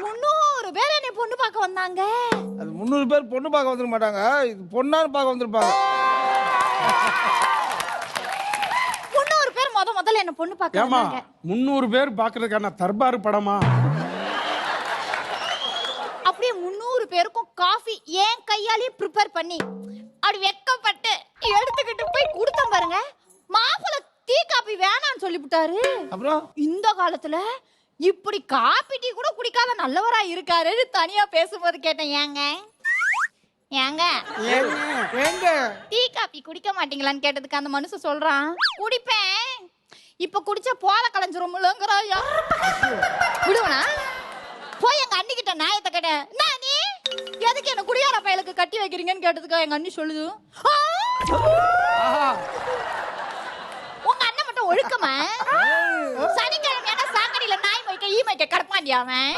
300 பேர் என்னை பொண்ணு பார்க்க வந்தாங்க. அது 300 பேர் பொண்ணு பார்க்க வந்துட மாட்டாங்க, இது பொண்ணான்னு பார்க்க வந்திருப்பாங்க. 300 பேர் முதல்ல என்ன பொண்ணு பார்க்க ஏமா வந்தாங்க. 300 பேர் பாக்குறதுக்கான தர்பார் படமா? அப்படியே 300 பேருக்கும் காஃபி ஏன் கையாலே ப்ரிப்பேர் பண்ணி அப்படி வெக்கப்பட்டு எடுத்துக்கிட்டு போய் கொடுத்தேன் பாருங்க. மாப்பிள்ளை டீ காபி வேணான்னு சொல்லிவிட்டாரு. அப்புறம் இந்த காலத்துல இப்படி காபி டீ கூட குடிக்காத நல்லவரா இருக்காருன்னு தனியா பேசும்போது கேட்டேன். ஏங்க எங்க டீ காபி குடிக்க மாட்டீங்களான்னு கேட்டதுக்கு அந்த மனுஷன் சொல்றான், குடிப்பேன், இப்ப குடிச்சா போல கலைஞ்சிரும்லங்கறாயா. விடுவனா போய் எங்க அண்ணி கிட்ட நாயத்தை கேட்டேன், நீ எதுக்கு என்ன குடியார பயலுக்கு கட்டி வைக்கிறீங்கன்னு கேட்டதுக்கு எங்க அண்ணி சொல்லுது, உங்க அண்ணன் மட்டும் ஒழுக்கமா சனிக்கிழமையான சாக்கடையில நாய் மொய்க்க ஈ மொய்க்க கிடப்பாண்டியா அவன்.